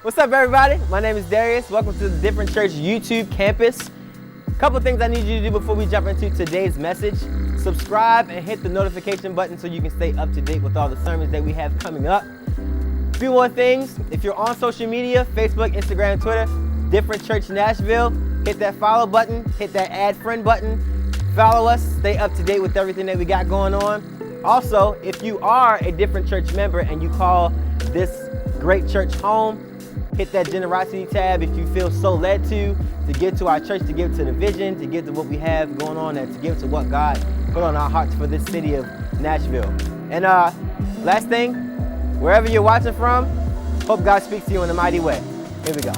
What's up, everybody? My name is Darius. Welcome to the Different Church YouTube campus. A couple things I need you to do before we jump into today's message. Subscribe and hit the notification button so you can stay up to date with all the sermons that we have coming up. A few more things. If you're on social media, Facebook, Instagram, Twitter, Different Church Nashville, hit that follow button, hit that add friend button. Follow us, stay up to date with everything that we got going on. Also, if you are a Different Church member and you call this great church home, hit that generosity tab if you feel so led to give to our church, to give to the vision, to give to what we have going on, and to give to what God put on our hearts for this city of Nashville. And last thing, wherever you're watching from, hope God speaks to you in a mighty way. Here we go.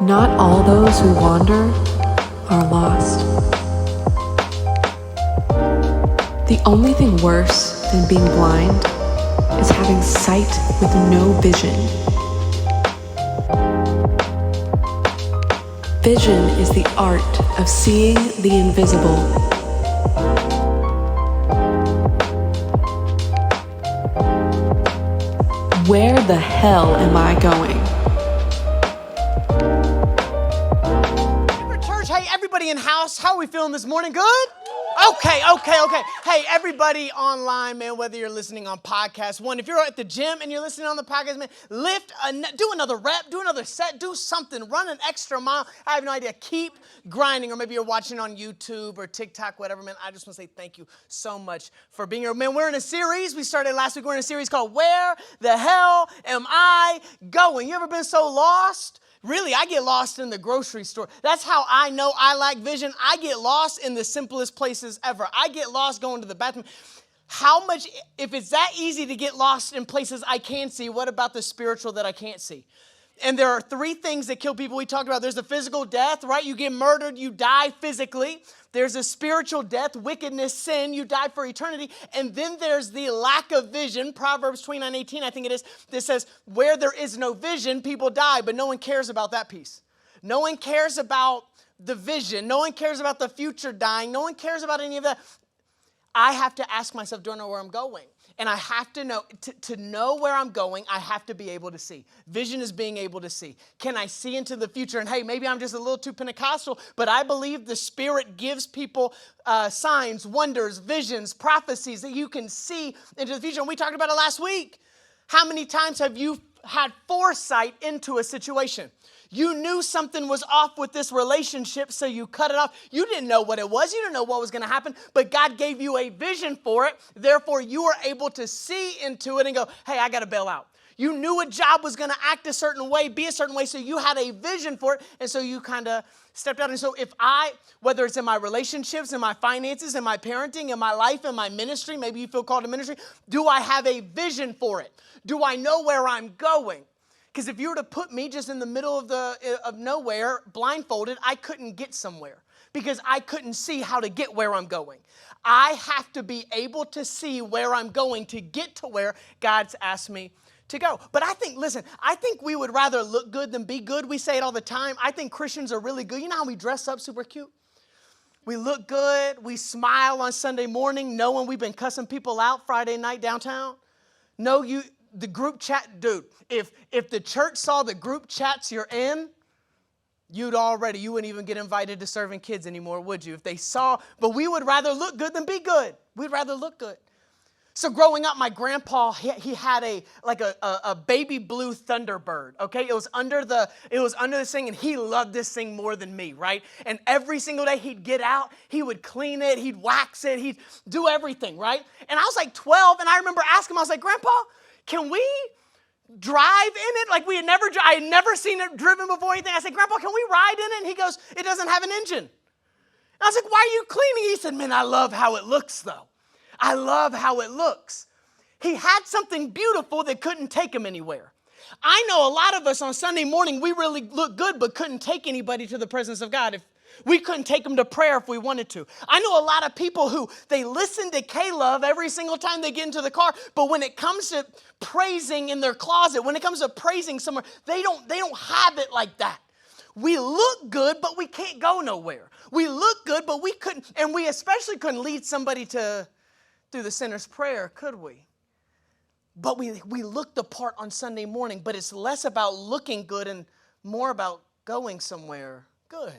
Not all those who wander are lost. The only thing worse than being blind is having sight with no vision. Vision is the art of seeing the invisible. Where the hell am I going? In house, how are we feeling this morning? Good? Okay. Hey, everybody online, man, whether you're listening on podcast, if you're at the gym and you're listening on the podcast, man, do another rep, do another set, do something, run an extra mile. I have no idea. Keep grinding, or maybe you're watching on YouTube or TikTok, whatever, man. I just want to say thank you so much for being here. Man, we're in a series. We started last week. We're in a series called Where the Hell Am I Going? You ever been so lost? Really, I get lost in the grocery store. That's how I know I lack vision. I get lost in the simplest places ever. I get lost going to the bathroom. How much, if it's that easy to get lost in places I can see, what about the spiritual that I can't see? And there are three things that kill people we talked about. There's the physical death, right? You get murdered, you die physically. There's a spiritual death, wickedness, sin, you die for eternity. And then there's the lack of vision. Proverbs 29:18, I think it is, that says, where there is no vision, people die. But no one cares about that piece. No one cares about the vision. No one cares about the future dying. No one cares about any of that. I have to ask myself, do I know where I'm going? And I have to know, to know where I'm going, I have to be able to see. Vision is being able to see. Can I see into the future? And hey, maybe I'm just a little too Pentecostal, but I believe the Spirit gives people signs, wonders, visions, prophecies that you can see into the future. And we talked about it last week. How many times have you had foresight into a situation? You knew something was off with this relationship, so you cut it off. You didn't know what it was. You didn't know what was going to happen, but God gave you a vision for it. Therefore, you were able to see into it and go, hey, I got to bail out. You knew a job was going to act a certain way, be a certain way, so you had a vision for it, and so you kind of stepped out. And so whether it's in my relationships, in my finances, in my parenting, in my life, in my ministry, maybe you feel called to ministry, do I have a vision for it? Do I know where I'm going? Because if you were to put me just in the middle of nowhere, blindfolded, I couldn't get somewhere because I couldn't see how to get where I'm going. I have to be able to see where I'm going to get to where God's asked me to go. But I think we would rather look good than be good. We say it all the time. I think Christians are really good. You know how we dress up super cute? We look good. We smile on Sunday morning knowing we've been cussing people out Friday night downtown. The group chat, dude, if the church saw the group chats you're in, you wouldn't even get invited to serving kids anymore, would you? If they saw, but we would rather look good than be good. We'd rather look good. So growing up, my grandpa, he had a baby blue Thunderbird, okay? It was under this thing, and he loved this thing more than me, right? And every single day he'd get out, he would clean it, he'd wax it, he'd do everything, right? And I was like 12, and I remember asking him, I was like, Grandpa, can we drive in it? I had never seen it driven before anything. I said, Grandpa, can we ride in it? And he goes, it doesn't have an engine. And I was like, why are you cleaning? He said, man, I love how it looks though. I love how it looks. He had something beautiful that couldn't take him anywhere. I know a lot of us on Sunday morning, we really look good, but couldn't take anybody to the presence of God. If we couldn't take them to prayer if we wanted to. I know a lot of people who they listen to K-Love every single time they get into the car, but when it comes to praising in their closet, when it comes to praising somewhere, they don't have it like that. We look good, but we can't go nowhere. We look good, but we couldn't, and we especially couldn't lead somebody through the sinner's prayer, could we? But we look the part on Sunday morning, but it's less about looking good and more about going somewhere good.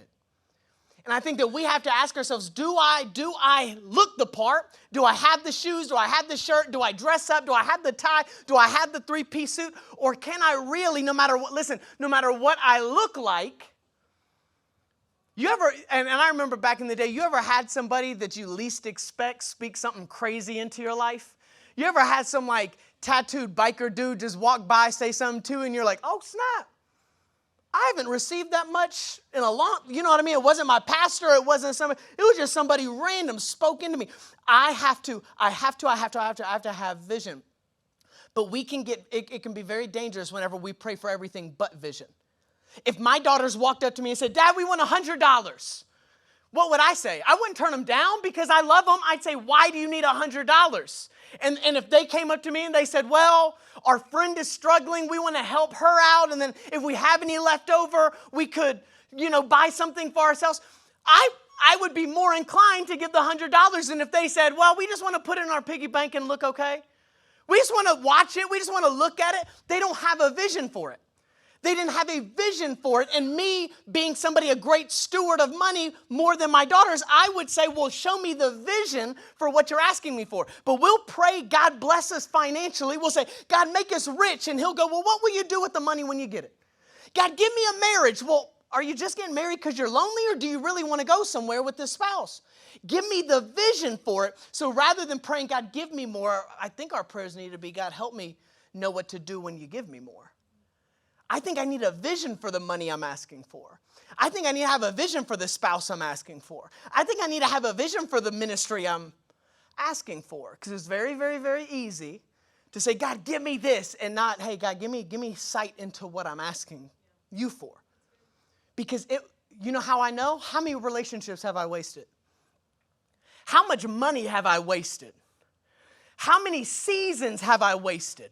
And I think that we have to ask ourselves, do I look the part? Do I have the shoes? Do I have the shirt? Do I dress up? Do I have the tie? Do I have the three-piece suit? Or can I really, no matter what I look like, you ever, and I remember back in the day, you ever had somebody that you least expect speak something crazy into your life? You ever had some like tattooed biker dude just walk by, say something to you, and you're like, oh snap. I haven't received that much in a long, you know what I mean? It wasn't my pastor. It wasn't somebody. It was just somebody random spoke into me. I have to have vision. But we can get, it can be very dangerous whenever we pray for everything but vision. If my daughters walked up to me and said, Dad, we want $100. What would I say? I wouldn't turn them down because I love them. I'd say, why do you need $100? And if they came up to me and they said, well, our friend is struggling, we want to help her out, and then if we have any left over, we could, buy something for ourselves, I would be more inclined to give the $100 than if they said, well, we just want to put it in our piggy bank and look okay. We just want to watch it. We just want to look at it. They don't have a vision for it. They didn't have a vision for it. And me being somebody, a great steward of money more than my daughters, I would say, well, show me the vision for what you're asking me for. But we'll pray, God bless us financially. We'll say, God, make us rich. And he'll go, well, what will you do with the money when you get it? God, give me a marriage. Well, are you just getting married because you're lonely, or do you really want to go somewhere with this spouse? Give me the vision for it. So rather than praying, God, give me more, I think our prayers need to be, God, help me know what to do when you give me more. I think I need a vision for the money I'm asking for. I think I need to have a vision for the spouse I'm asking for. I think I need to have a vision for the ministry I'm asking for. Because it's very, very, very easy to say, God, give me this, and not, hey, God, give me sight into what I'm asking you for. Because you know how I know? How many relationships have I wasted? How much money have I wasted? How many seasons have I wasted?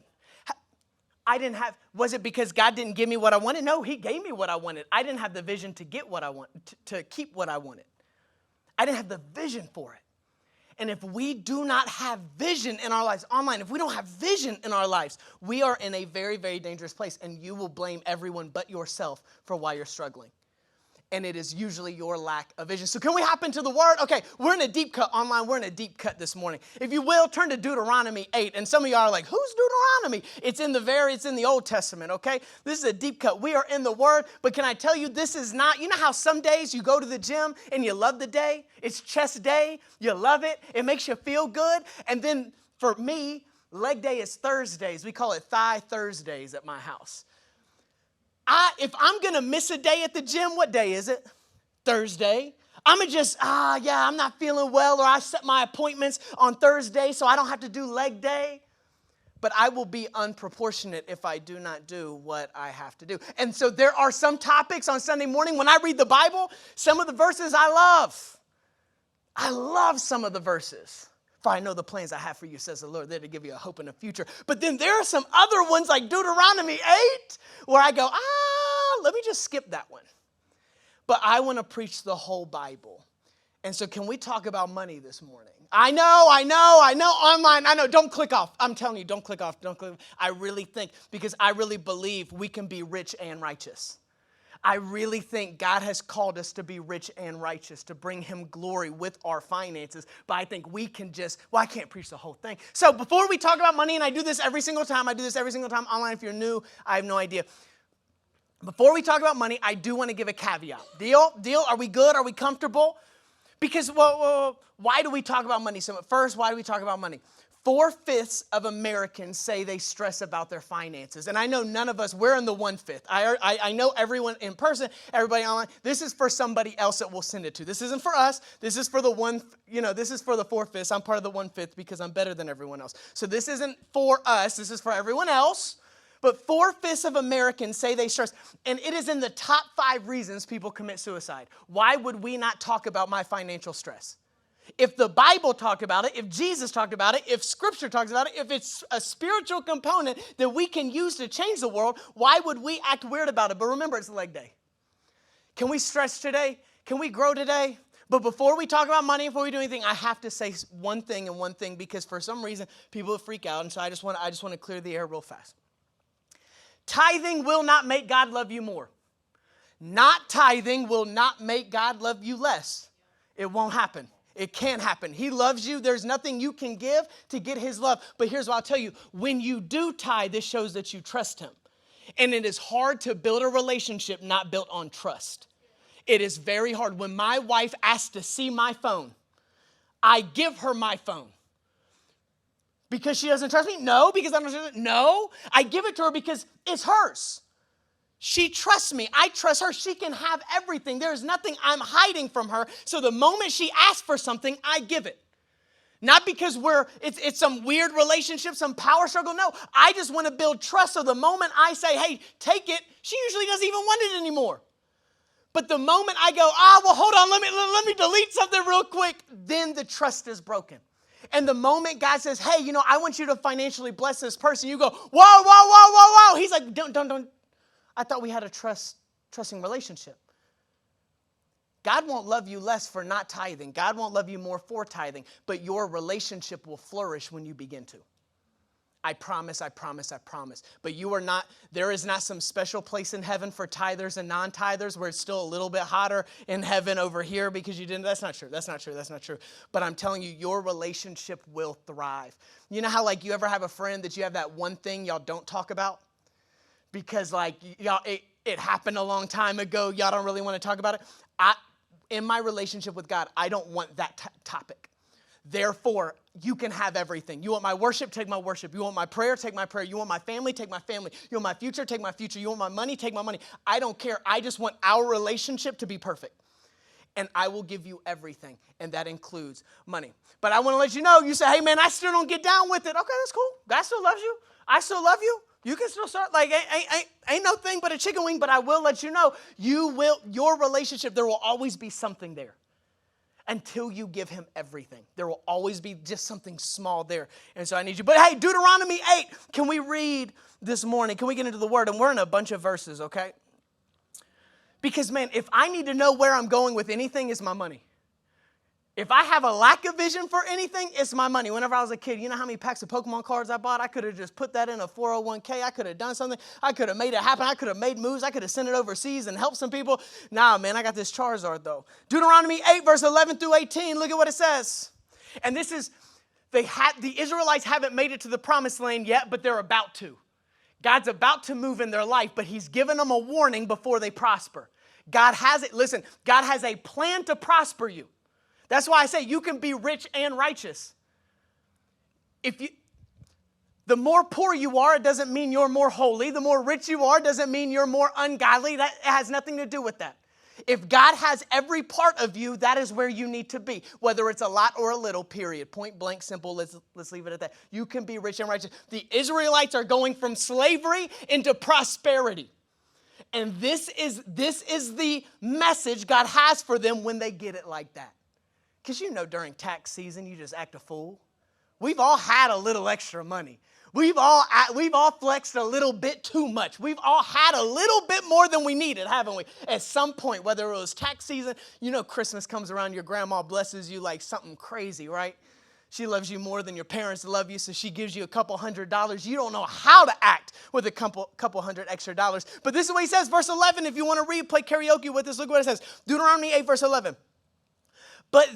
Was it because God didn't give me what I wanted? No, he gave me what I wanted. I didn't have the vision to get what I want, to keep what I wanted. I didn't have the vision for it. And if we do not have vision in our lives, online, if we don't have vision in our lives, we are in a very, very dangerous place, and you will blame everyone but yourself for why you're struggling. And it is usually your lack of vision. So can we hop into the word? Okay, we're in a deep cut online. We're in a deep cut this morning. If you will, turn to Deuteronomy 8. And some of y'all are like, who's Deuteronomy? It's in the Old Testament, okay? This is a deep cut. We are in the word. But can I tell you, this is not, you know how some days you go to the gym and you love the day? It's chest day. You love it. It makes you feel good. And then for me, leg day is Thursdays. We call it Thigh Thursdays at my house. If I'm going to miss a day at the gym, what day is it? Thursday. I'm going to just, I'm not feeling well, or I set my appointments on Thursday so I don't have to do leg day. But I will be unproportionate if I do not do what I have to do. And so there are some topics on Sunday morning when I read the Bible, some of the verses I love. I love some of the verses. For I know the plans I have for you, says the Lord. They're to give you a hope in the future. But then there are some other ones like Deuteronomy 8 where I go, let me just skip that one. But I want to preach the whole Bible. And so can we talk about money this morning? I know, online, I know, don't click off. I'm telling you, don't click off, I really think, because I really believe we can be rich and righteous. I really think God has called us to be rich and righteous, to bring him glory with our finances. But I think we can I can't preach the whole thing. So before we talk about money, and I do this every single time online. If you're new, I have no idea. Before we talk about money, I do want to give a caveat. Deal? Are we good? Are we comfortable? Because, why do we talk about money? So first, why do we talk about money? 4/5 of Americans say they stress about their finances. And I know none of us, we're in the 1/5. I know everyone in person, everybody online. This is for somebody else that we'll send it to. This isn't for us. This is for this is for the 4/5. I'm part of the 1/5 because I'm better than everyone else. So this isn't for us. This is for everyone else. But 4/5 of Americans say they stress. And it is in the top 5 reasons people commit suicide. Why would we not talk about my financial stress? If the Bible talked about it, if Jesus talked about it, if Scripture talks about it, if it's a spiritual component that we can use to change the world, why would we act weird about it? But remember, it's leg day. Can we stretch today? Can we grow today? But before we talk about money, before we do anything, I have to say one thing and one thing, because for some reason people freak out, and so I just want to clear the air real fast. Tithing will not make God love you more. Not tithing will not make God love you less. It won't happen. It can't happen. He loves you. There's nothing you can give to get his love. But here's what I'll tell you. When you do tithe, this shows that you trust him. And it is hard to build a relationship not built on trust. It is very hard. When my wife asks to see my phone, I give her my phone. Because she doesn't trust me? No. Because I don't trust her? No. I give it to her because it's hers. She trusts me. I trust her. She can have everything. There is nothing I'm hiding from her. So the moment she asks for something, I give it. Not because it's some weird relationship, some power struggle. No, I just want to build trust. So the moment I say, hey, take it, she usually doesn't even want it anymore. But the moment I go, well, hold on, let me delete something real quick, then the trust is broken. And the moment God says, hey, I want you to financially bless this person, you go, whoa. He's like, don't. I thought we had a trusting relationship. God won't love you less for not tithing. God won't love you more for tithing. But your relationship will flourish when you begin to. I promise. But there is not some special place in heaven for tithers and non-tithers where it's still a little bit hotter in heaven over here because you didn't. That's not true. But I'm telling you, your relationship will thrive. You know how you ever have a friend that you have that one thing y'all don't talk about? Because y'all, it happened a long time ago. Y'all don't really want to talk about it. In my relationship with God, I don't want that topic. Therefore, you can have everything. You want my worship, take my worship. You want my prayer, take my prayer. You want my family, take my family. You want my future, take my future. You want my money, take my money. I don't care. I just want our relationship to be perfect. And I will give you everything. And that includes money. But I want to let you know, you say, hey man, I still don't get down with it. Okay, that's cool. God still loves you. I still love you. You can still start, ain't no thing but a chicken wing, but I will let you know, your relationship, there will always be something there until you give him everything. There will always be just something small there. And so I need you. But hey, Deuteronomy 8, can we read this morning? Can we get into the word? And we're in a bunch of verses, okay? Because man, if I need to know where I'm going with anything, it's my money. If I have a lack of vision for anything, it's my money. Whenever I was a kid, you know how many packs of Pokemon cards I bought? I could have just put that in a 401k. I could have done something. I could have made it happen. I could have made moves. I could have sent it overseas and helped some people. Nah, man, I got this Charizard, though. Deuteronomy 8, verse 11 through 18. Look at what it says. And this is, the Israelites haven't made it to the promised land yet, but they're about to. God's about to move in their life, but he's given them a warning before they prosper. God has it. Listen, God has a plan to prosper you. That's why I say you can be rich and righteous. The more poor you are, it doesn't mean you're more holy. The more rich you are, doesn't mean you're more ungodly. That has nothing to do with that. If God has every part of you, that is where you need to be, whether it's a lot or a little, period. Point blank, simple. Let's leave it at that. You can be rich and righteous. The Israelites are going from slavery into prosperity. And this is the message God has for them when they get it like that. Because during tax season, you just act a fool. We've all had a little extra money. We've all flexed a little bit too much. We've all had a little bit more than we needed, haven't we? At some point, whether it was tax season, Christmas comes around, your grandma blesses you like something crazy, right? She loves you more than your parents love you, so she gives you a couple $100. You don't know how to act with a couple hundred extra dollars. But this is what he says, verse 11. If you want to read, play karaoke with us, look what it says. Deuteronomy 8, verse 11. But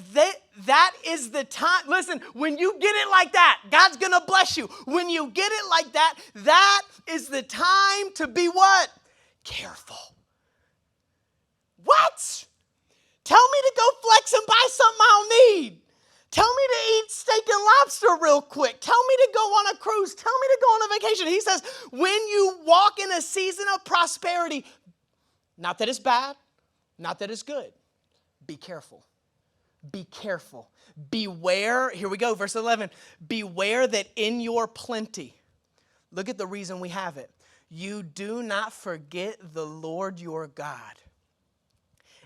that is the time. Listen, when you get it like that, God's going to bless you. When you get it like that, that is the time to be what? Careful. What? Tell me to go flex and buy something I don't need. Tell me to eat steak and lobster real quick. Tell me to go on a cruise. Tell me to go on a vacation. He says, when you walk in a season of prosperity, not that it's bad, not that it's good, be careful. Be careful. Beware. Here we go, verse 11. Beware that in your plenty, look at the reason we have it. You do not forget the Lord your God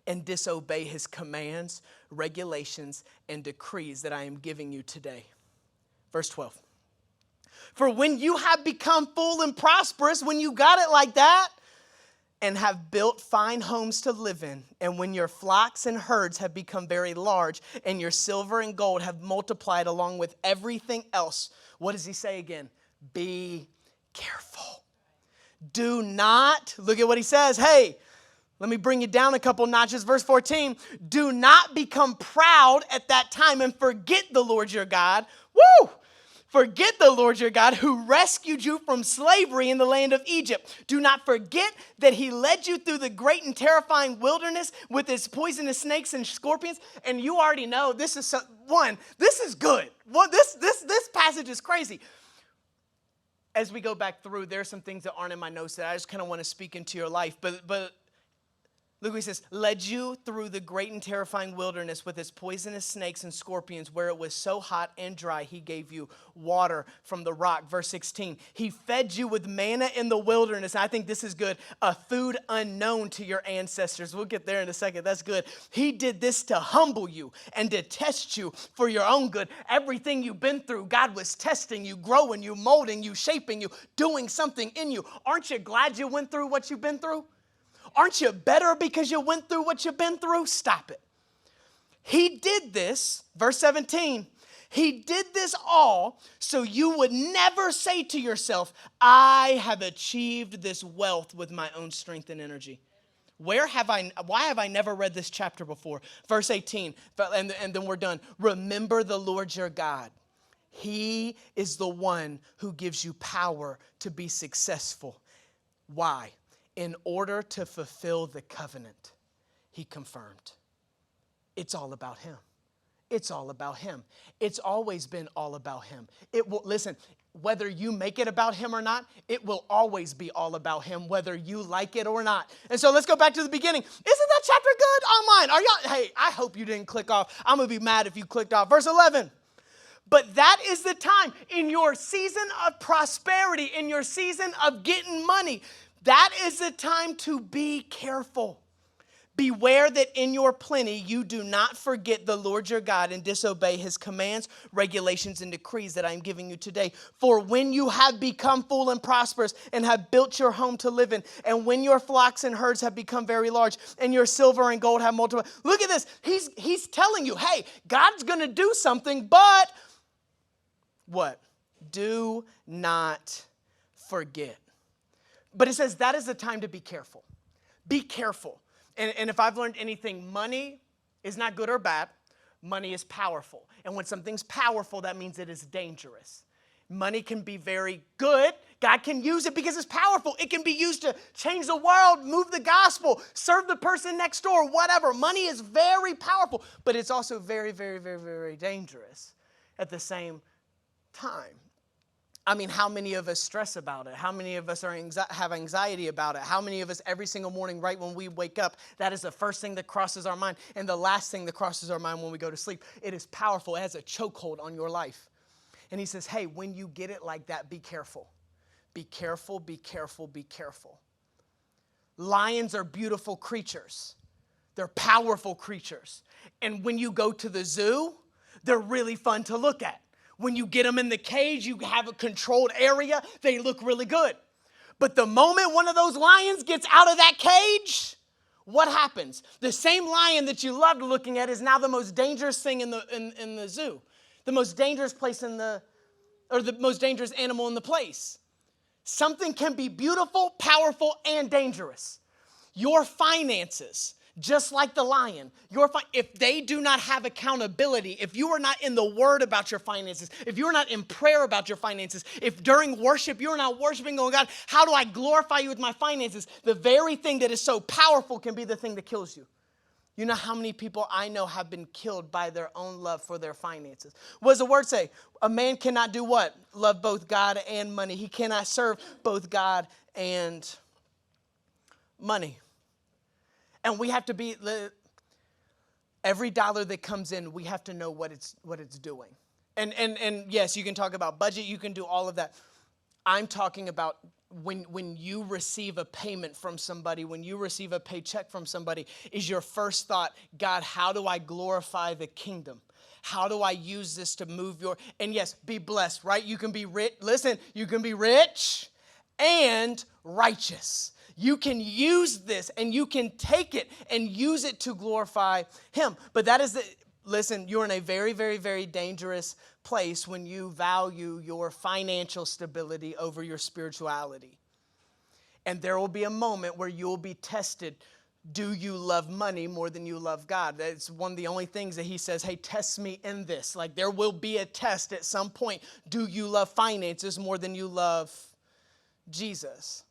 and disobey his commands, regulations, and decrees that I am giving you today. Verse 12. For when you have become full and prosperous, when you got it like that, and have built fine homes to live in, and when your flocks and herds have become very large, and your silver and gold have multiplied along with everything else, what does he say again? Be careful. Do not, look at what he says. Hey, let me bring you down a couple notches. Verse 14, do not become proud at that time and forget the Lord your God. Woo! Forget the Lord your God who rescued you from slavery in the land of Egypt. Do not forget that he led you through the great and terrifying wilderness with its poisonous snakes and scorpions. And you already know this is this is good. This passage is crazy. As we go back through, there are some things that aren't in my notes that I just kind of want to speak into your life. But look what he says, led you through the great and terrifying wilderness with its poisonous snakes and scorpions, where it was so hot and dry, he gave you water from the rock. Verse 16, he fed you with manna in the wilderness. I think this is good. A food unknown to your ancestors. We'll get there in a second. That's good. He did this to humble you and to test you for your own good. Everything you've been through, God was testing you, growing you, molding you, shaping you, doing something in you. Aren't you glad you went through what you've been through? Aren't you better because you went through what you've been through? Stop it. He did this, verse 17, he did this all so you would never say to yourself, I have achieved this wealth with my own strength and energy. Why have I never read this chapter before? Verse 18, and then we're done. Remember the Lord your God. He is the one who gives you power to be successful. Why? In order to fulfill the covenant he confirmed. It's all about him. It's all about him. It's always been all about him. It will, listen, whether you make it about him or not, it will always be all about him, whether you like it or not. And so let's go back to the beginning. Isn't that chapter good? Online. Are y'all, hey, I hope you didn't click off. I'm going to be mad if you clicked off. Verse 11. But that is the time in your season of prosperity, in your season of getting money. That is the time to be careful. Beware that in your plenty you do not forget the Lord your God and disobey his commands, regulations, and decrees that I am giving you today. For when you have become full and prosperous and have built your home to live in, and when your flocks and herds have become very large and your silver and gold have multiplied. Look at this. He's telling you, hey, God's going to do something, but what? Do not forget. But it says that is the time to be careful. Be careful. And if I've learned anything, money is not good or bad. Money is powerful. And when something's powerful, that means it is dangerous. Money can be very good. God can use it because it's powerful. It can be used to change the world, move the gospel, serve the person next door, whatever. Money is very powerful, but it's also very, very, very, very dangerous at the same time. I mean, how many of us stress about it? How many of us have anxiety about it? How many of us every single morning right when we wake up, that is the first thing that crosses our mind and the last thing that crosses our mind when we go to sleep? It is powerful. It has a chokehold on your life. And he says, hey, when you get it like that, be careful. Be careful, be careful, be careful. Lions are beautiful creatures. They're powerful creatures. And when you go to the zoo, they're really fun to look at. When you get them in the cage, you have a controlled area, they look really good. But the moment one of those lions gets out of that cage, what happens? The same lion that you loved looking at is now the most dangerous thing in the zoo. The most dangerous place the most dangerous animal in the place. Something can be beautiful, powerful, and dangerous. Your finances, just like the lion, if they do not have accountability, if you are not in the word about your finances, if you're not in prayer about your finances, if during worship you're not worshiping, going, God, how do I glorify you with my finances? The very thing that is so powerful can be the thing that kills you. You know how many people I know have been killed by their own love for their finances? What does the word say? A man cannot do what? Love both God and money. He cannot serve both God and money. And we have to be, every dollar that comes in, we have to know what it's doing. And yes, you can talk about budget, you can do all of that. I'm talking about when you receive a payment from somebody, when you receive a paycheck from somebody, is your first thought, God, how do I glorify the kingdom? How do I use this to move and yes, be blessed, right? You can be rich. Listen, you can be rich and righteous. You can use this and you can take it and use it to glorify him. But listen, you're in a very, very, very dangerous place when you value your financial stability over your spirituality. And there will be a moment where you'll be tested. Do you love money more than you love God? That's one of the only things that he says, hey, test me in this. Like there will be a test at some point. Do you love finances more than you love Jesus?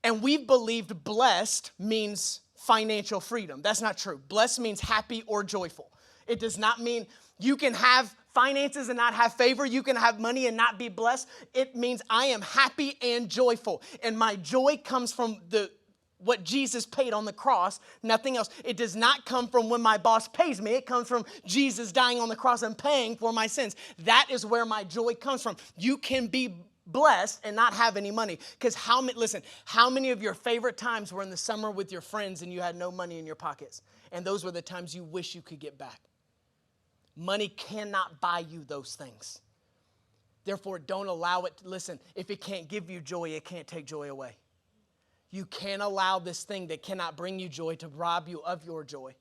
And we've believed blessed means financial freedom. That's not true. Blessed means happy or joyful. It does not mean you can have finances and not have favor. You can have money and not be blessed. It means I am happy and joyful. And my joy comes from what Jesus paid on the cross, nothing else. It does not come from when my boss pays me. It comes from Jesus dying on the cross and paying for my sins. That is where my joy comes from. You can be blessed and not have any money. Because how many of your favorite times were in the summer with your friends and you had no money in your pockets? And those were the times you wish you could get back. Money cannot buy you those things. Therefore, don't allow it. Listen, if it can't give you joy, it can't take joy away. You can't allow this thing that cannot bring you joy to rob you of your joy.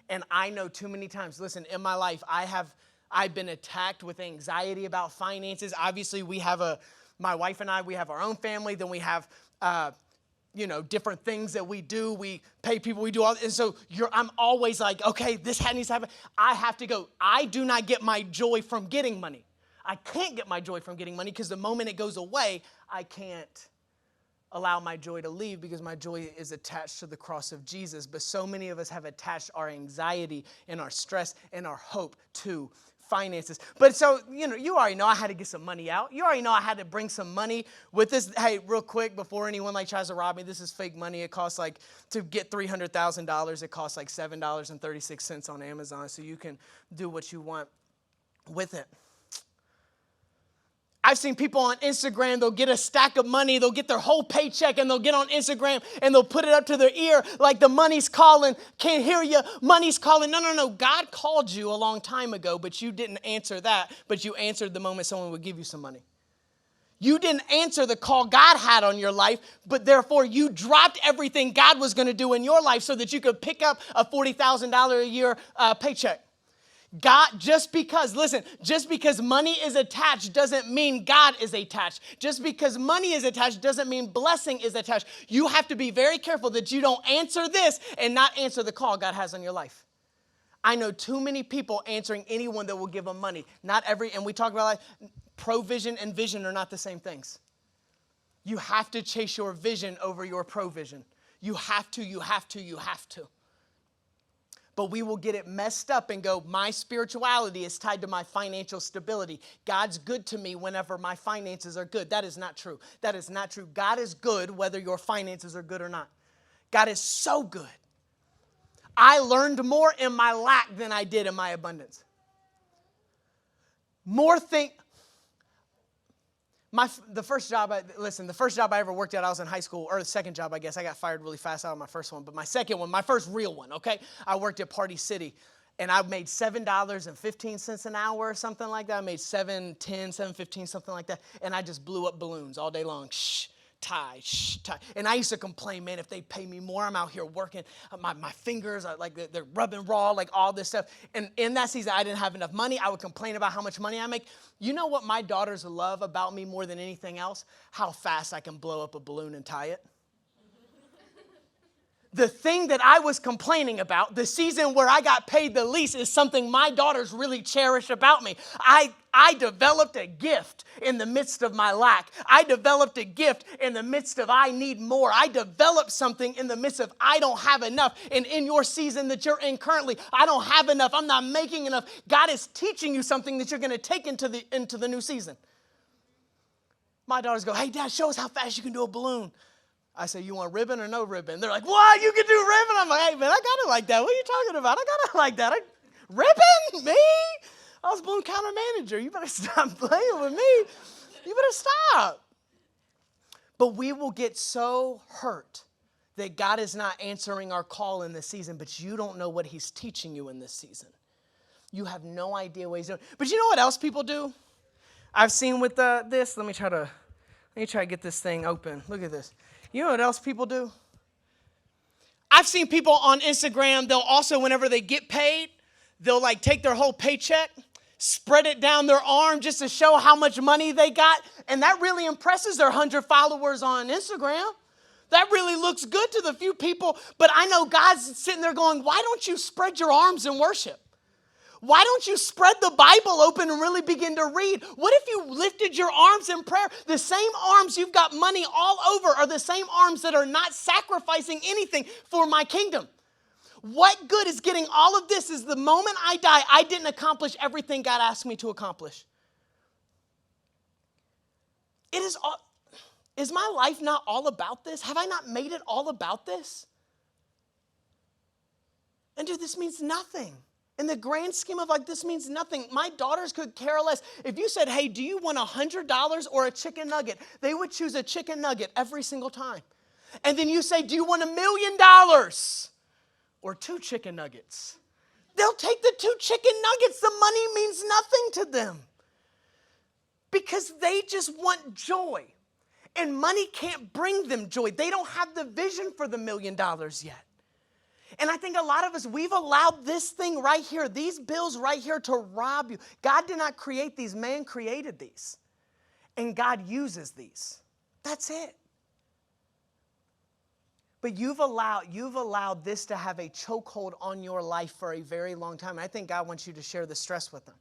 And I know too many times, listen, in my life, I've been attacked with anxiety about finances. Obviously, my wife and I, we have our own family. Then we have, different things that we do. We pay people, we do all. And so I'm always like, okay, this needs to happen. I have to go. I do not get my joy from getting money. I can't get my joy from getting money because the moment it goes away, I can't allow my joy to leave because my joy is attached to the cross of Jesus. But so many of us have attached our anxiety and our stress and our hope to finances. But so, you already know I had to get some money out. You already know I had to bring some money with this. Hey, real quick, before anyone tries to rob me, this is fake money. It costs to get $300,000, it costs $7.36 on Amazon. So you can do what you want with it. I've seen people on Instagram, they'll get a stack of money, they'll get their whole paycheck, and they'll get on Instagram, and they'll put it up to their ear like the money's calling. Can't hear you, money's calling. No. God called you a long time ago, but you didn't answer that, but you answered the moment someone would give you some money. You didn't answer the call God had on your life, but therefore you dropped everything God was going to do in your life so that you could pick up a $40,000 a year paycheck. Just because money is attached doesn't mean God is attached. Just because money is attached doesn't mean blessing is attached. You have to be very careful that you don't answer this and not answer the call God has on your life. I know too many people answering anyone that will give them money. And we talk about provision and vision are not the same things. You have to chase your vision over your provision. You have to. But we will get it messed up and go, my spirituality is tied to my financial stability. God's good to me whenever my finances are good. That is not true. God is good whether your finances are good or not. God is so good. I learned more in my lack than I did in my abundance. The first job I ever worked at, I was in high school, or the second job, I guess. I got fired really fast out of my first one. But my second one, my first real one, okay? I worked at Party City, and I made $7.15 an hour or something like that. I made $7.10, $7.15, something like that. And I just blew up balloons all day long. Tie. And I used to complain, man, if they pay me more, I'm out here working. My fingers are they're rubbing raw, all this stuff. And in that season, I didn't have enough money. I would complain about how much money I make. You know what my daughters love about me more than anything else? How fast I can blow up a balloon and tie it. The thing that I was complaining about, the season where I got paid the least, is something my daughters really cherish about me. I developed a gift in the midst of my lack. I developed a gift in the midst of I need more. I developed something in the midst of I don't have enough. And in your season that you're in currently, I don't have enough. I'm not making enough. God is teaching you something that you're going to take into the new season. My daughters go, hey, Dad, show us how fast you can do a balloon. I say, you want ribbon or no ribbon? They're like, what? You can do ribbon? I'm like, hey, man, I got it like that. What are you talking about? I got it like that. Ribbon? Me? I was balloon counter manager. You better stop playing with me. You better stop. But we will get so hurt that God is not answering our call in this season, but you don't know what he's teaching you in this season. You have no idea what he's doing. But you know what else people do? I've seen with this. Let me try to get this thing open. Look at this. You know what else people do? I've seen people on Instagram, they'll also, whenever they get paid, they'll like take their whole paycheck, spread it down their arm just to show how much money they got. And that really impresses their 100 followers on Instagram. That really looks good to the few people. But I know God's sitting there going, why don't you spread your arms in worship? Why don't you spread the Bible open and really begin to read? What if you lifted your arms in prayer? The same arms you've got money all over are the same arms that are not sacrificing anything for my kingdom. What good is getting all of this is the moment I die, I didn't accomplish everything God asked me to accomplish. Is my life not all about this? Have I not made it all about this? And dude, this means nothing. In the grand scheme of like, this means nothing. My daughters could care less. If you said, hey, do you want $100 or a chicken nugget? They would choose a chicken nugget every single time. And then you say, do you want $1 million or 2 chicken nuggets? They'll take the 2 chicken nuggets. The money means nothing to them because they just want joy. And money can't bring them joy. They don't have the vision for the $1 million yet. And I think a lot of us, we've allowed this thing right here, these bills right here to rob you. God did not create these. Man created these. And God uses these. That's it. But you've allowed this to have a chokehold on your life for a very long time. And I think God wants you to share the stress with them.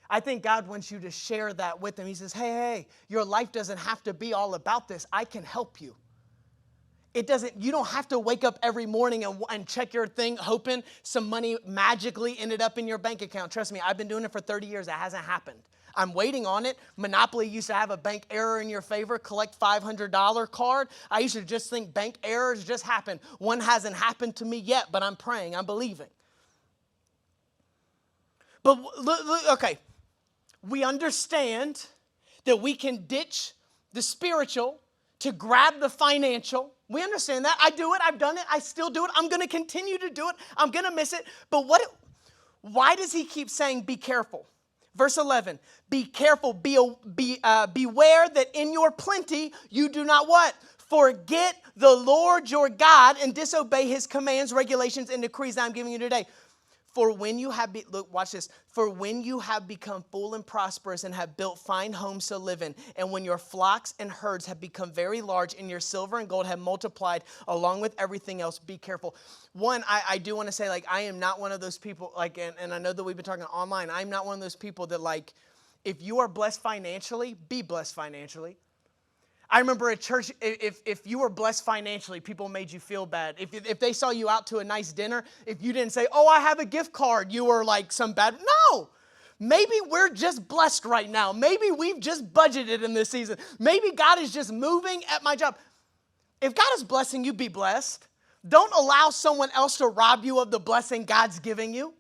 I think God wants you to share that with them. He says, hey, your life doesn't have to be all about this. I can help you. You don't have to wake up every morning and check your thing hoping some money magically ended up in your bank account. Trust me, I've been doing it for 30 years. It hasn't happened. I'm waiting on it. Monopoly used to have a bank error in your favor, collect $500 card. I used to just think bank errors just happen. One hasn't happened to me yet, but I'm praying, I'm believing. But okay, we understand that we can ditch the spiritual to grab the financial. We understand that. I do it. I've done it. I still do it. I'm going to continue to do it. I'm going to miss it. But why does he keep saying be careful? Verse 11, be careful, beware that in your plenty you do not what? Forget the Lord your God and disobey his commands, regulations, and decrees that I'm giving you today. For when you have, watch this. For when you have become full and prosperous and have built fine homes to live in, and when your flocks and herds have become very large and your silver and gold have multiplied along with everything else, be careful. One, I do want to say, like, I am not one of those people, like, and I know that we've been talking online. I'm not one of those people that, like, if you are blessed financially, be blessed financially. I remember at church, if you were blessed financially, people made you feel bad. If they saw you out to a nice dinner, if you didn't say, oh, I have a gift card, you were like some bad. No, maybe we're just blessed right now. Maybe we've just budgeted in this season. Maybe God is just moving at my job. If God is blessing you, be blessed. Don't allow someone else to rob you of the blessing God's giving you.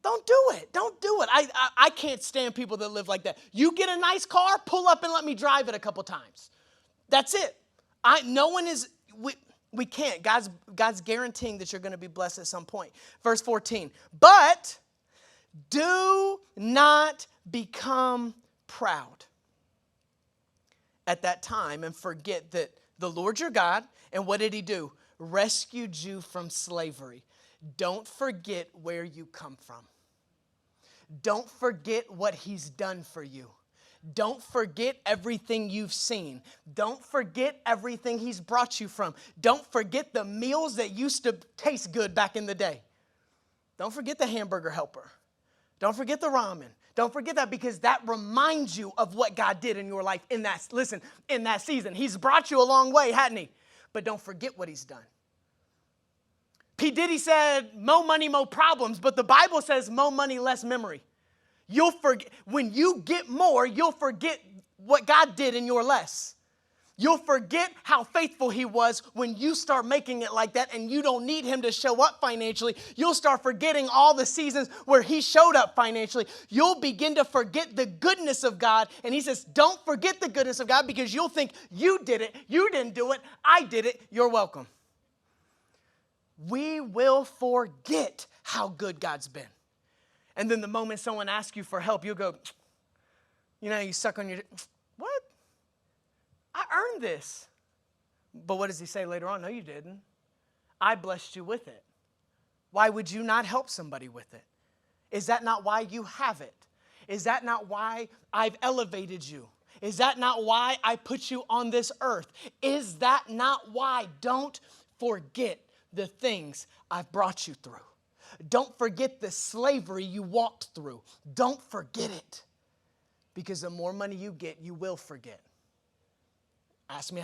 Don't do it. Don't do it. I can't stand people that live like that. You get a nice car, pull up and let me drive it a couple times. That's it. We can't. God's guaranteeing that you're going to be blessed at some point. Verse 14. But do not become proud at that time and forget that the Lord your God, and what did he do? Rescued you from slavery. Don't forget where you come from. Don't forget what he's done for you. Don't forget everything you've seen. Don't forget everything he's brought you from. Don't forget the meals that used to taste good back in the day. Don't forget the hamburger helper. Don't forget the ramen. Don't forget that, because that reminds you of what God did in your life in that season. He's brought you a long way, hadn't he? But don't forget what he's done. P. Diddy said, more money, more problems, but the Bible says more money, less memory. You'll forget, when you get more, you'll forget what God did in your less. You'll forget how faithful he was when you start making it like that and you don't need him to show up financially. You'll start forgetting all the seasons where he showed up financially. You'll begin to forget the goodness of God. And he says, don't forget the goodness of God, because you'll think you did it. You didn't do it. I did it. You're welcome. We will forget how good God's been. And then the moment someone asks you for help, you'll go, you suck on your, what? I earned this. But what does he say later on? No, you didn't. I blessed you with it. Why would you not help somebody with it? Is that not why you have it? Is that not why I've elevated you? Is that not why I put you on this earth? Is that not why? Don't forget the things I've brought you through. Don't forget the slavery you walked through. Don't forget it. Because the more money you get, you will forget. Ask me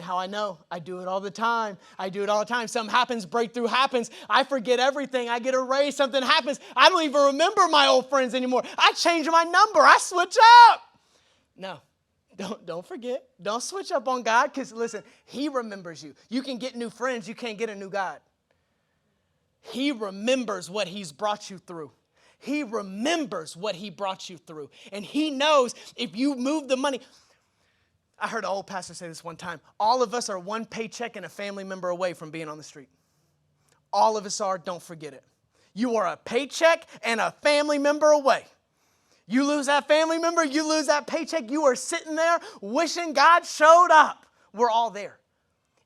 how I know. I do it all the time. Something happens, breakthrough happens. I forget everything. I get a raise, something happens. I don't even remember my old friends anymore. I change my number. I switch up. No, don't forget. Don't switch up on God because, listen, he remembers you. You can get new friends. You can't get a new God. He remembers what he's brought you through. He remembers what he brought you through. And he knows if you move the money. I heard an old pastor say this one time. All of us are one paycheck and a family member away from being on the street. All of us are. Don't forget it. You are a paycheck and a family member away. You lose that family member, you lose that paycheck, you are sitting there wishing God showed up. We're all there.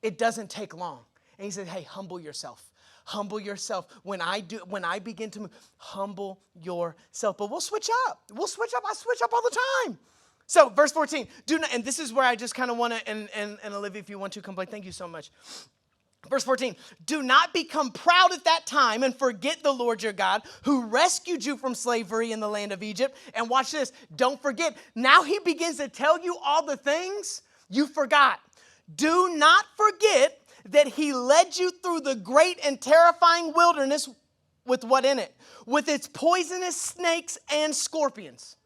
It doesn't take long. And he said, hey, humble yourself. Humble yourself. When I begin to move, humble yourself. But we'll switch up. I switch up all the time. So, verse 14, do not, and this is where I just kind of want to, and Olivia, if you want to come play, thank you so much. Verse 14, do not become proud at that time and forget the Lord your God who rescued you from slavery in the land of Egypt. And watch this, don't forget, now he begins to tell you all the things you forgot. Do not forget that he led you through the great and terrifying wilderness with what in it? With its poisonous snakes and scorpions.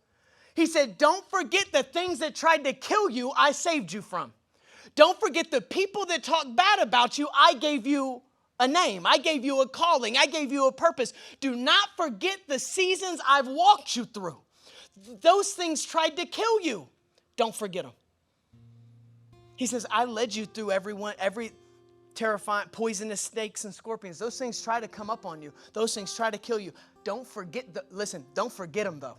He said, don't forget the things that tried to kill you, I saved you from. Don't forget the people that talk bad about you, I gave you a name. I gave you a calling. I gave you a purpose. Do not forget the seasons I've walked you through. Those things tried to kill you. Don't forget them. He says, I led you through every terrifying, poisonous snakes and scorpions. Those things try to come up on you. Those things try to kill you. Don't forget, don't forget them though.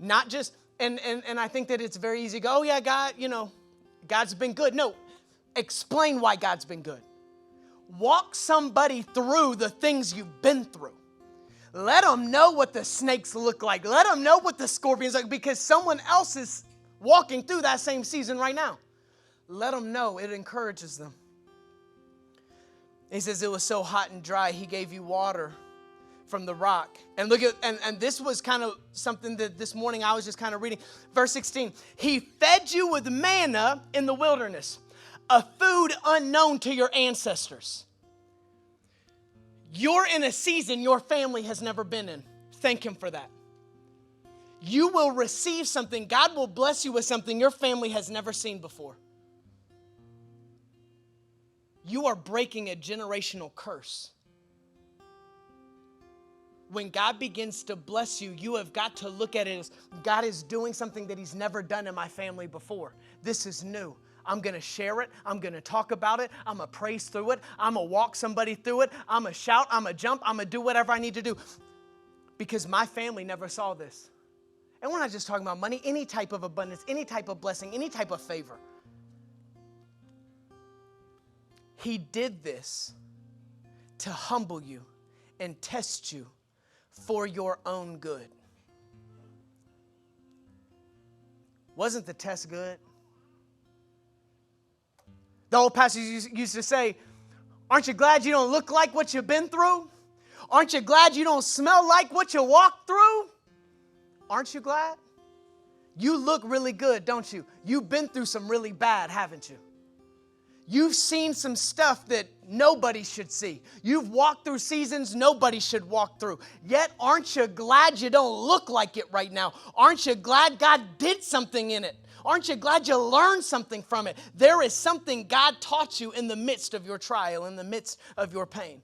Not just, and I think that it's very easy to go, oh yeah, God, God's been good. No, explain why God's been good. Walk somebody through the things you've been through. Let them know what the snakes look like. Let them know what the scorpions look like because someone else is walking through that same season right now. Let them know. It encourages them. He says it was so hot and dry, he gave you water from the rock. And look at, and this was kind of something that this morning I was just kind of reading. Verse 16, he fed you with manna in the wilderness, a food unknown to your ancestors. You're in a season your family has never been in. Thank him for that. You will receive something. God will bless you with something your family has never seen before. You are breaking a generational curse. When God begins to bless you, you have got to look at it as God is doing something that he's never done in my family before. This is new. I'm going to share it. I'm going to talk about it. I'm going to praise through it. I'm going to walk somebody through it. I'm going to shout. I'm going to jump. I'm going to do whatever I need to do because my family never saw this. And we're not just talking about money, any type of abundance, any type of blessing, any type of favor. He did this to humble you and test you for your own good. Wasn't the test good? The old pastor used to say, aren't you glad you don't look like what you've been through? Aren't you glad you don't smell like what you walked through? Aren't you glad? You look really good, don't you? You've been through some really bad, haven't you? You've seen some stuff that nobody should see. You've walked through seasons nobody should walk through. Yet, aren't you glad you don't look like it right now? Aren't you glad God did something in it? Aren't you glad you learned something from it? There is something God taught you in the midst of your trial, in the midst of your pain.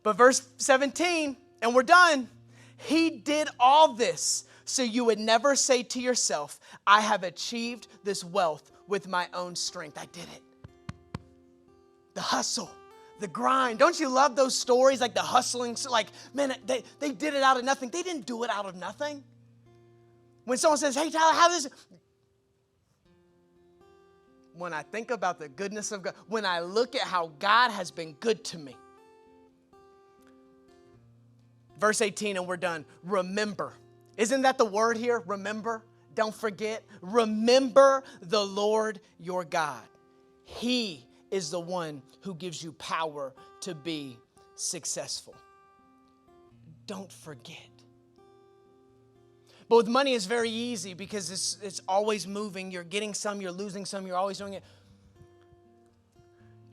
But verse 17, and we're done. He did all this so you would never say to yourself, I have achieved this wealth with my own strength. I did it. The hustle, the grind. Don't you love those stories like the hustling? Like, man, they did it out of nothing. They didn't do it out of nothing. When someone says, hey, Tyler, how this? when I think about the goodness of God, when I look at how God has been good to me. Verse 18, and we're done. Remember. Isn't that the word here? Remember. Don't forget. Remember the Lord your God. He is the one who gives you power to be successful. Don't forget. But with money, it's very easy because it's always moving. You're getting some, you're losing some, you're always doing it.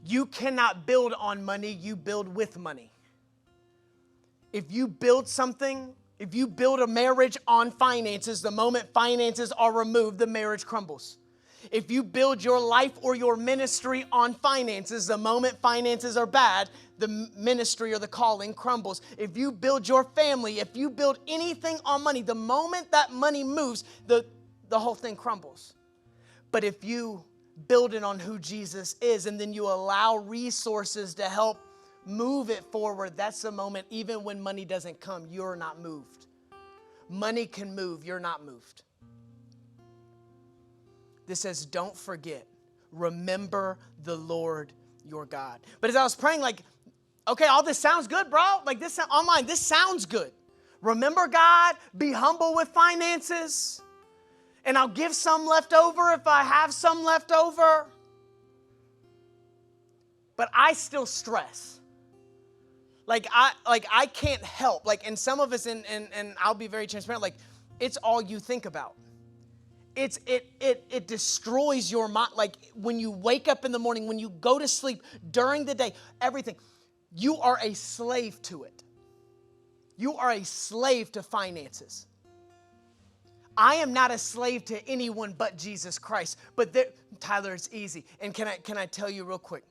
You cannot build on money, you build with money. If you build something, if you build a marriage on finances, the moment finances are removed, the marriage crumbles. If you build your life or your ministry on finances, the moment finances are bad, the ministry or the calling crumbles. If you build your family, if you build anything on money, the moment that money moves, the whole thing crumbles. But if you build it on who Jesus is and then you allow resources to help move it forward, that's the moment, even when money doesn't come, you're not moved. Money can move, you're not moved. This says, don't forget, remember the Lord your God. But as I was praying, like, okay, all this sounds good, bro. Like this online, this sounds good. Remember God, be humble with finances, and I'll give some left over if I have some left over. But I still stress. Like I can't help. Like, and some of us, and I'll be very transparent, like, it's all you think about. It destroys your mind. Like when you wake up in the morning, when you go to sleep, during the day, everything. You are a slave to it. You are a slave to finances. I am not a slave to anyone but Jesus Christ. But Tyler, it's easy. And can I tell you real quick?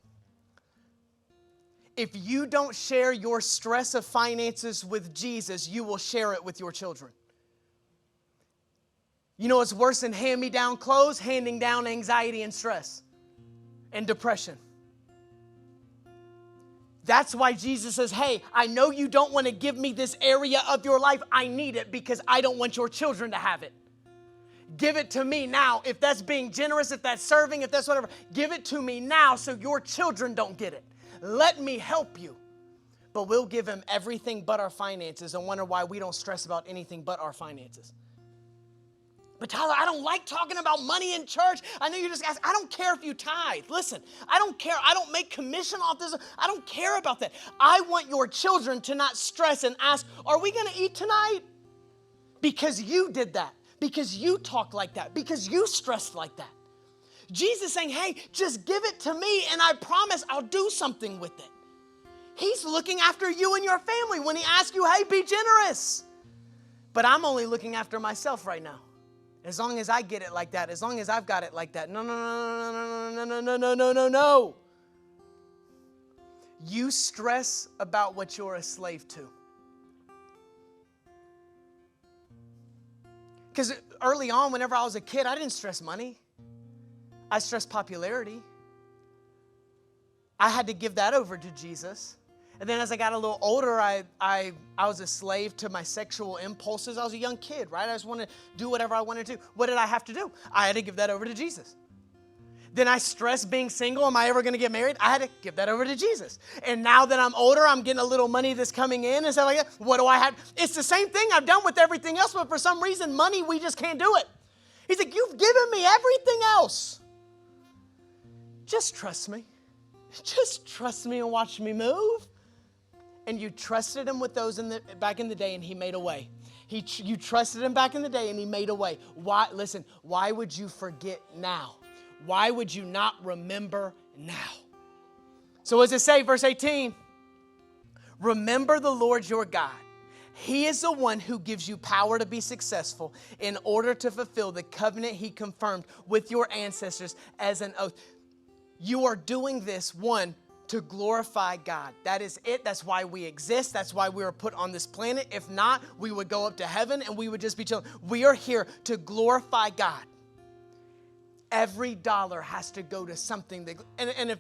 If you don't share your stress of finances with Jesus, you will share it with your children. You know what's worse than hand-me-down clothes? Handing down anxiety and stress and depression. That's why Jesus says, hey, I know you don't want to give me this area of your life. I need it because I don't want your children to have it. Give it to me now. If that's being generous, if that's serving, if that's whatever, give it to me now so your children don't get it. Let me help you. But we'll give him everything but our finances and wonder why we don't stress about anything but our finances. But Tyler, I don't like talking about money in church. I know you just asked. I don't care if you tithe. Listen, I don't care. I don't make commission off this. I don't care about that. I want your children to not stress and ask, are we going to eat tonight? Because you did that. Because you talk like that. Because you stressed like that. Jesus saying, hey, just give it to me and I promise I'll do something with it. He's looking after you and your family when he asks you, hey, be generous. But I'm only looking after myself right now. As long as I get it like that, as long as I've got it like that. No. You stress about what you're a slave to. Because early on, whenever I was a kid, I didn't stress money. I stressed popularity. I had to give that over to Jesus. And then as I got a little older, I was a slave to my sexual impulses. I was a young kid, right? I just wanted to do whatever I wanted to do. What did I have to do? I had to give that over to Jesus. Then I stressed being single. Am I ever going to get married? I had to give that over to Jesus. And now that I'm older, I'm getting a little money that's coming in and stuff like that. What do I have? It's the same thing I've done with everything else, but for some reason, money, we just can't do it. He's like, you've given me everything else. Just trust me. Just trust me and watch me move. And you trusted him with those back in the day, and he made a way. You trusted him back in the day, and he made a way. Why? Listen, why would you forget now? Why would you not remember now? So what does it say, verse 18? Remember the Lord your God. He is the one who gives you power to be successful in order to fulfill the covenant he confirmed with your ancestors as an oath. You are doing this, one, to glorify God. That is it. That's why we exist. That's why we were put on this planet. If not, we would go up to heaven and we would just be chilling. We are here to glorify God. Every dollar has to go to something. And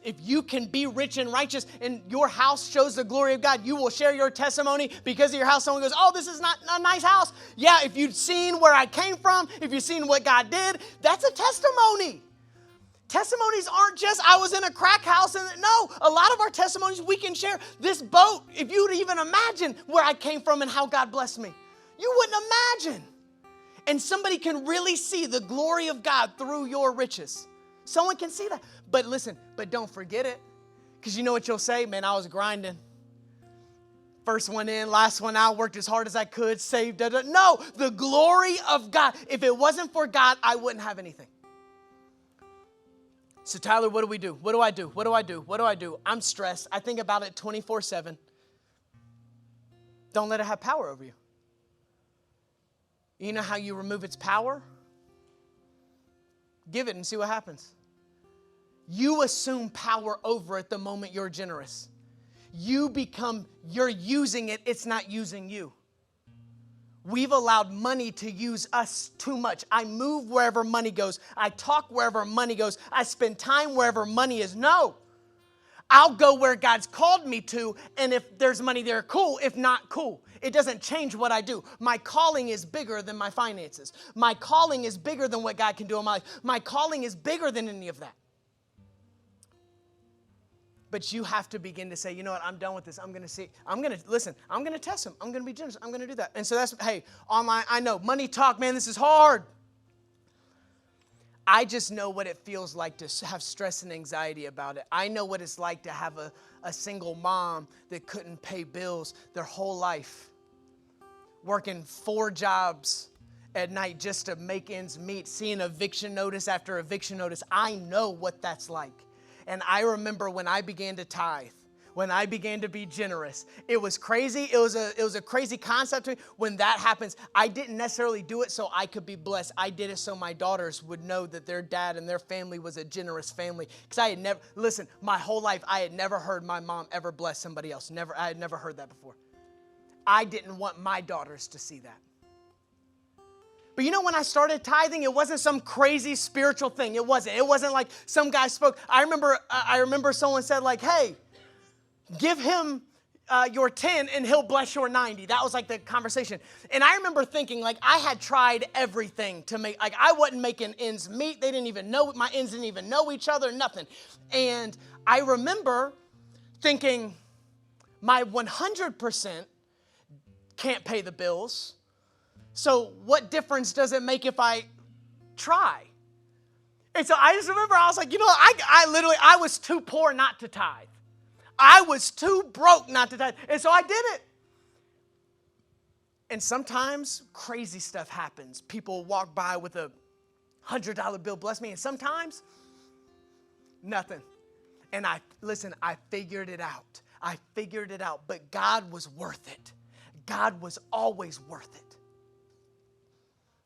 if you can be rich and righteous and your house shows the glory of God, you will share your testimony because of your house. Someone goes, oh, this is not a nice house. Yeah, if you'd seen where I came from, if you've seen what God did, that's a testimony. Testimonies aren't just, I was in a crack house. And no, a lot of our testimonies we can share. This boat, if you would even imagine where I came from and how God blessed me, you wouldn't imagine. And somebody can really see the glory of God through your riches. Someone can see that. But listen, but don't forget it. Because you know what you'll say? Man, I was grinding. First one in, last one out, worked as hard as I could, saved. No, the glory of God. If it wasn't for God, I wouldn't have anything. So Tyler, what do we do? What do I do? What do I do? What do I do? I'm stressed. I think about it 24/7. Don't let it have power over you. You know how you remove its power? Give it and see what happens. You assume power over it the moment you're generous. You're using it, it's not using you. We've allowed money to use us too much. I move wherever money goes. I talk wherever money goes. I spend time wherever money is. No. I'll go where God's called me to, and if there's money there, cool. If not, cool. It doesn't change what I do. My calling is bigger than my finances. My calling is bigger than what God can do in my life. My calling is bigger than any of that. But you have to begin to say, you know what, I'm done with this. I'm going to test him. I'm going to be generous. I'm going to do that. And so hey, online, I know, money talk, man, this is hard. I just know what it feels like to have stress and anxiety about it. I know what it's like to have a single mom that couldn't pay bills their whole life, working 4 jobs at night just to make ends meet, seeing eviction notice after eviction notice. I know what that's like. And I remember when I began to tithe, when I began to be generous, it was crazy. It was a crazy concept to me. When that happens, I didn't necessarily do it so I could be blessed. I did it so my daughters would know that their dad and their family was a generous family. Because my whole life, I had never heard my mom ever bless somebody else. I had never heard that before. I didn't want my daughters to see that. But you know, when I started tithing, it wasn't some crazy spiritual thing. It wasn't like some guy spoke. I remember someone said like, hey, give him your 10 and he'll bless your 90. That was like the conversation. And I remember thinking like I had tried everything to make, like I wasn't making ends meet. They didn't even know, my ends didn't even know each other, nothing. And I remember thinking my 100% can't pay the bills. So what difference does it make if I try? And so I just remember I was like, you know, I was too poor not to tithe. I was too broke not to tithe. And so I did it. And sometimes crazy stuff happens. People walk by with a $100 bill, bless me. And sometimes nothing. And I figured it out. But God was worth it. God was always worth it.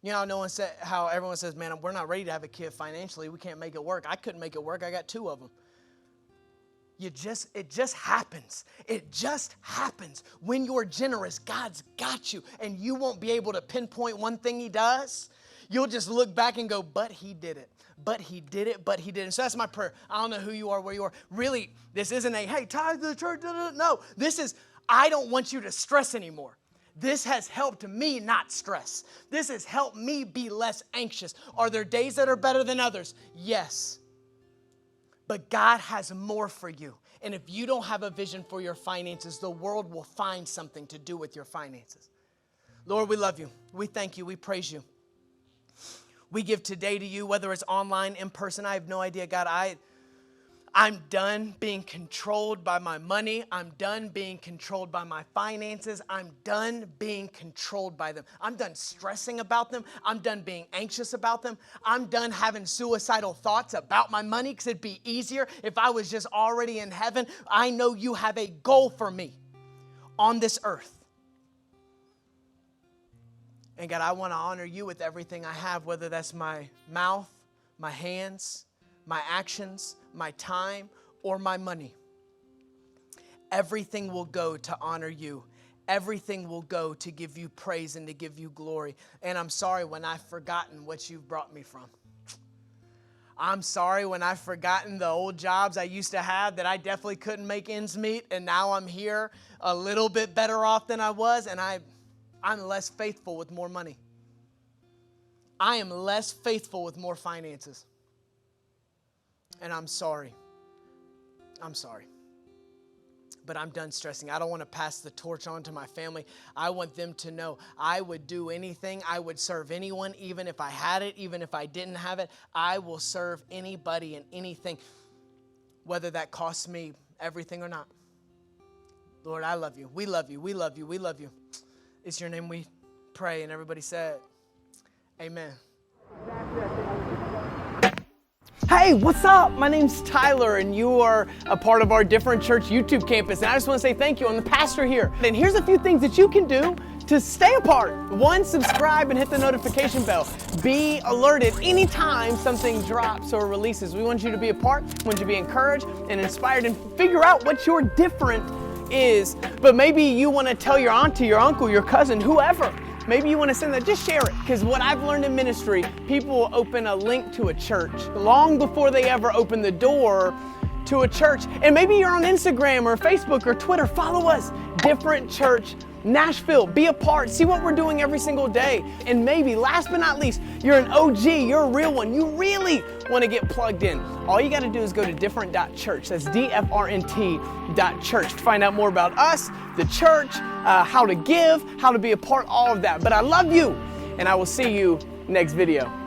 You know, how everyone says, man, we're not ready to have a kid financially. We can't make it work. I couldn't make it work. I got 2 of them. It just happens. It just happens. When you're generous, God's got you. And you won't be able to pinpoint one thing he does. You'll just look back and go, but he did it. But he did it. But he did it. So that's my prayer. I don't know who you are, where you are. Really, this isn't hey, tithe to the church. No, this is, I don't want you to stress anymore. This has helped me not stress. This has helped me be less anxious. Are there days that are better than others? Yes. But God has more for you. And if you don't have a vision for your finances, the world will find something to do with your finances. Lord, we love you. We thank you. We praise you. We give today to you, whether it's online, in person. I have no idea, God. I'm done being controlled by my money. I'm done being controlled by my finances. I'm done being controlled by them. I'm done stressing about them. I'm done being anxious about them. I'm done having suicidal thoughts about my money because it'd be easier if I was just already in heaven. I know you have a goal for me on this earth. And God, I want to honor you with everything I have, whether that's my mouth, my hands, my actions, my time, or my money. Everything will go to honor you. Everything will go to give you praise and to give you glory. And I'm sorry when I've forgotten what you've brought me from. I'm sorry when I've forgotten the old jobs I used to have that I definitely couldn't make ends meet. And now I'm here a little bit better off than I was. And I'm less faithful with more money. I am less faithful with more finances. And I'm sorry. I'm sorry. But I'm done stressing. I don't want to pass the torch on to my family. I want them to know I would do anything. I would serve anyone, even if I had it, even if I didn't have it. I will serve anybody and anything, whether that costs me everything or not. Lord, I love you. We love you. We love you. We love you. It's your name we pray. And everybody said, amen. Hey, what's up? My name's Tyler, and you are a part of our Different Church YouTube campus. And I just want to say thank you. I'm the pastor here. And here's a few things that you can do to stay a part. 1, subscribe and hit the notification bell. Be alerted anytime something drops or releases. We want you to be a part. We want you to be encouraged and inspired and figure out what your different is. But maybe you want to tell your auntie, your uncle, your cousin, whoever. Maybe you want to send that, just share it. Because what I've learned in ministry, people will open a link to a church long before they ever open the door to a church. And maybe you're on Instagram or Facebook or Twitter. Follow us, Different Church Nashville. Be a part. See what we're doing every single day. And maybe, last but not least, you're an OG. You're a real one. You really want to get plugged in. All you got to do is go to different.church. That's DFRNT.church to find out more about us, the church, how to give, how to be a part, all of that. But I love you, and I will see you next video.